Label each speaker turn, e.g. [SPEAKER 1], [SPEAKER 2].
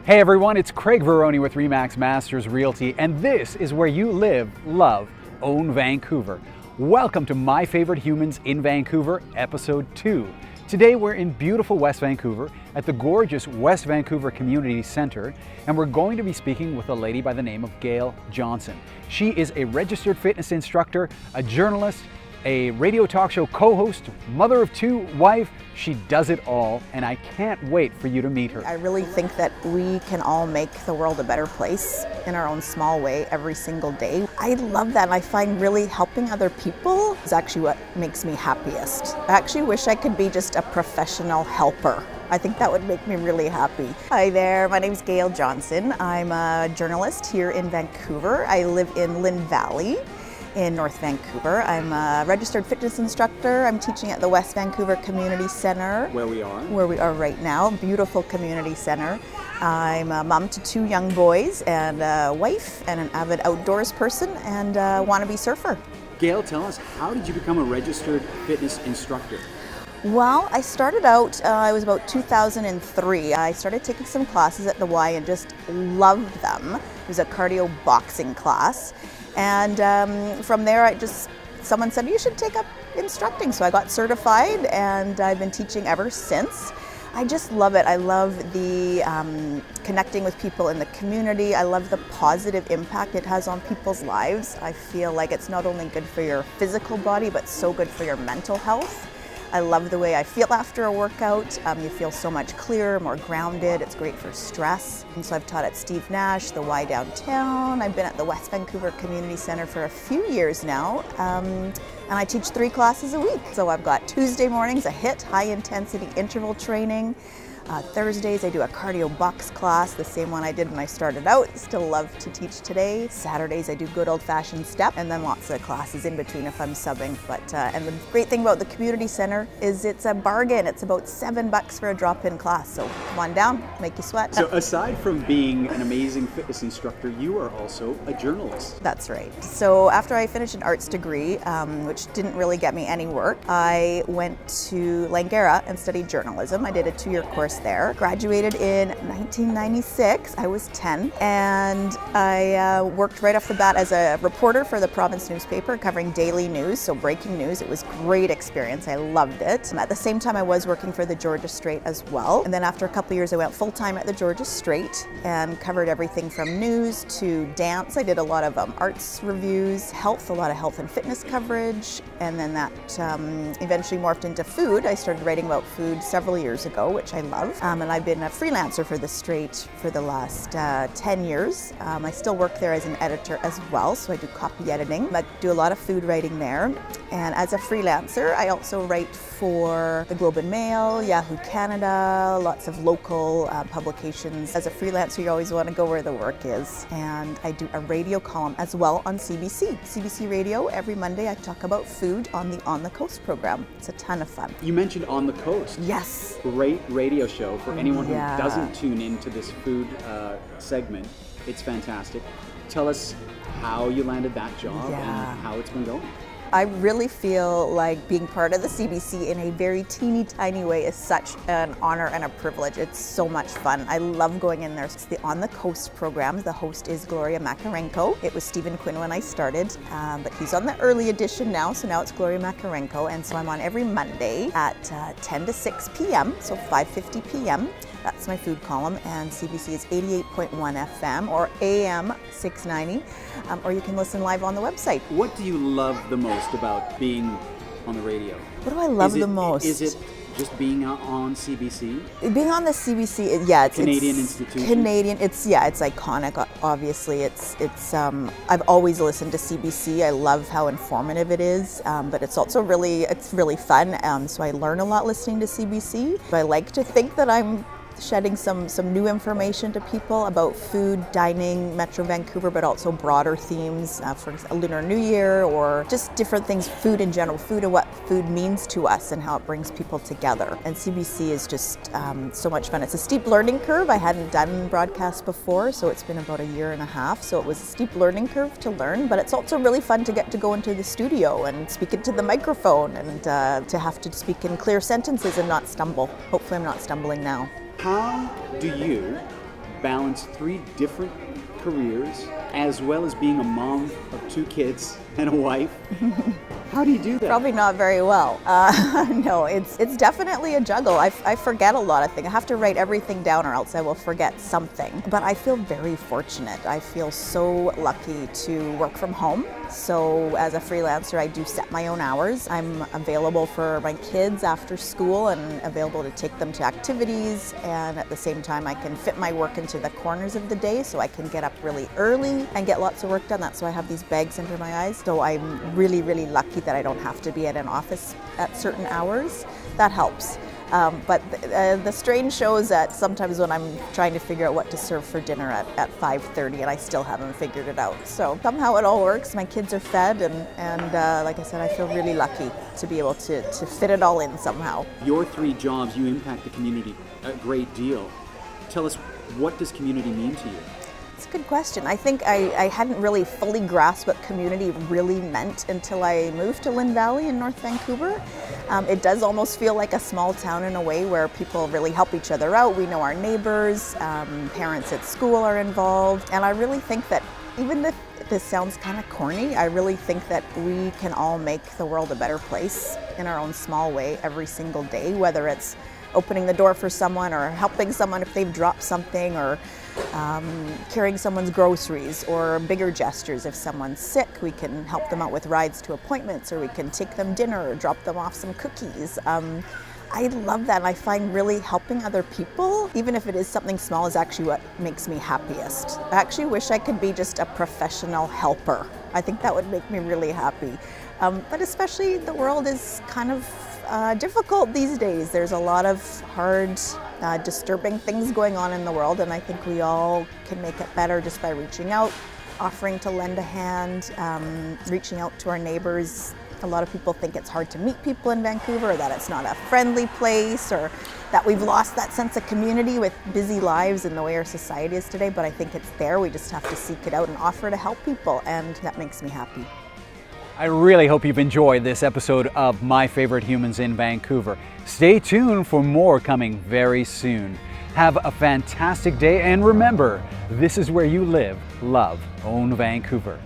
[SPEAKER 1] Hey everyone, it's Craig Veroni with RE/MAX Masters Realty, and this is where you live, love, own Vancouver. Welcome to My Favorite Humans in Vancouver, Episode 2. Today we're in beautiful West Vancouver at the gorgeous West Vancouver Community Centre, and we're going to be speaking with a lady by the name of Gail Johnson. She is a registered fitness instructor, a journalist, a radio talk show co-host, mother of two, wife. She does it all, and I can't wait for you to meet her.
[SPEAKER 2] I really think that we can all make the world a better place in our own small way every single day. I love that, and I find really helping other people is actually what makes me happiest. I actually wish I could be just a professional helper. I think that would make me really happy. Hi there, my name is Gail Johnson. I'm a journalist here in Vancouver. I live in Lynn Valley in North Vancouver. I'm a registered fitness instructor. I'm teaching at the West Vancouver Community Centre.
[SPEAKER 1] Where we are
[SPEAKER 2] Right now. Beautiful community centre. I'm a mom to two young boys and a wife and an avid outdoors person and a wannabe surfer.
[SPEAKER 1] Gail, tell us, how did you become a registered fitness instructor?
[SPEAKER 2] Well, I started out, it was about 2003. I started taking some classes at the Y and just loved them. It was a cardio boxing class. And from there, someone said, you should take up instructing. So I got certified and I've been teaching ever since. I just love it. I love the connecting with people in the community. I love the positive impact it has on people's lives. I feel like it's not only good for your physical body, but so good for your mental health. I love the way I feel after a workout. You feel so much clearer, more grounded. It's great for stress. And so I've taught at Steve Nash, the Y downtown. I've been at the West Vancouver Community Centre for a few years now. And I teach 3 classes a week. So I've got Tuesday mornings, a HIIT, high intensity interval training. Thursdays I do a cardio box class, the same one I did when I started out. Still love to teach today. Saturdays I do good old-fashioned step, and then lots of classes in between if I'm subbing. And the great thing about the community center is it's a bargain. It's about $7 for a drop-in class. So come on down, make you sweat.
[SPEAKER 1] So aside from being an amazing fitness instructor, you are also a journalist.
[SPEAKER 2] That's right. So after I finished an arts degree, which didn't really get me any work, I went to Langara and studied journalism. I did a 2-year course there. Graduated in 1996. I was 10, and I worked right off the bat as a reporter for the province newspaper covering daily news, so breaking news. It was a great experience. I loved it. At the same time, I was working for the Georgia Straight as well. And then after a couple of years, I went full-time at the Georgia Straight and covered everything from news to dance. I did a lot of arts reviews, health, a lot of health and fitness coverage, and then that eventually morphed into food. I started writing about food several years ago, which I love. And I've been a freelancer for the Straight for the last 10 years. I still work there as an editor as well, so I do copy editing. I do a lot of food writing there. And as a freelancer, I also write for the Globe and Mail, Yahoo Canada, lots of local publications. As a freelancer, you always want to go where the work is. And I do a radio column as well on CBC. CBC Radio, every Monday I talk about food on the On the Coast program. It's a ton of fun.
[SPEAKER 1] You mentioned On the Coast.
[SPEAKER 2] Yes.
[SPEAKER 1] Great radio show for anyone who doesn't tune into this food segment. It's fantastic. Tell us how you landed that job and how it's been going.
[SPEAKER 2] I really feel like being part of the CBC in a very teeny tiny way is such an honor and a privilege. It's so much fun. I love going in there. It's the On the Coast program. The host is Gloria Macarenko. It was Stephen Quinn when I started, but he's on the early edition now, so now it's Gloria Macarenko. And so I'm on every Monday at 10 to 6 p.m., so 5:50 p.m. That's my food column, and CBC is 88.1 FM or AM 690, or you can listen live on the website.
[SPEAKER 1] What do you love the most about being on the radio?
[SPEAKER 2] What do I love the most?
[SPEAKER 1] Is it just being on CBC?
[SPEAKER 2] Being on the CBC, it's
[SPEAKER 1] Canadian institution.
[SPEAKER 2] Canadian, it's iconic. Obviously, it's. I've always listened to CBC. I love how informative it is, but it's also really fun. So I learn a lot listening to CBC. I like to think that I'm shedding some new information to people about food, dining, Metro Vancouver, but also broader themes for Lunar New Year or just different things, food in general, food and what food means to us and how it brings people together. And CBC is just so much fun. It's a steep learning curve. I hadn't done broadcast before, so it's been about a year and a half. So it was a steep learning curve to learn, but it's also really fun to get to go into the studio and speak into the microphone and to have to speak in clear sentences and not stumble. Hopefully I'm not stumbling now.
[SPEAKER 1] How do you balance 3 different careers, as well as being a mom of 2 kids and a wife. How do you do that?
[SPEAKER 2] Probably not very well. No, it's definitely a juggle. I forget a lot of things. I have to write everything down or else I will forget something. But I feel very fortunate. I feel so lucky to work from home. So as a freelancer, I do set my own hours. I'm available for my kids after school and available to take them to activities. And at the same time, I can fit my work into the corners of the day so I can get up really early and get lots of work done. That's why I have these bags under my eyes. So I'm really, really lucky that I don't have to be at an office at certain hours. That helps. But the strain shows that sometimes when I'm trying to figure out what to serve for dinner at 5:30 and I still haven't figured it out. So somehow it all works. My kids are fed and like I said, I feel really lucky to be able to fit it all in somehow.
[SPEAKER 1] Your 3 jobs, you impact the community a great deal. Tell us, what does community mean to you?
[SPEAKER 2] It's a good question. I think I hadn't really fully grasped what community really meant until I moved to Lynn Valley in North Vancouver. It does almost feel like a small town in a way where people really help each other out. We know our neighbors, parents at school are involved, and I really think that even if this sounds kind of corny, I really think that we can all make the world a better place in our own small way every single day, whether it's opening the door for someone or helping someone if they've dropped something, or carrying someone's groceries, or bigger gestures. If someone's sick, we can help them out with rides to appointments, or we can take them dinner or drop them off some cookies. I love that, and I find really helping other people, even if it is something small, is actually what makes me happiest. I actually wish I could be just a professional helper. I think that would make me really happy. But especially the world is kind of difficult these days. There's a lot of hard, disturbing things going on in the world, and I think we all can make it better just by reaching out, offering to lend a hand, reaching out to our neighbors. A lot of people think it's hard to meet people in Vancouver, or that it's not a friendly place, or that we've lost that sense of community with busy lives and the way our society is today, but I think it's there. We just have to seek it out and offer to help people, and that makes me happy.
[SPEAKER 1] I really hope you've enjoyed this episode of My Favorite Humans in Vancouver. Stay tuned for more coming very soon. Have a fantastic day, and remember, this is where you live, love, own Vancouver.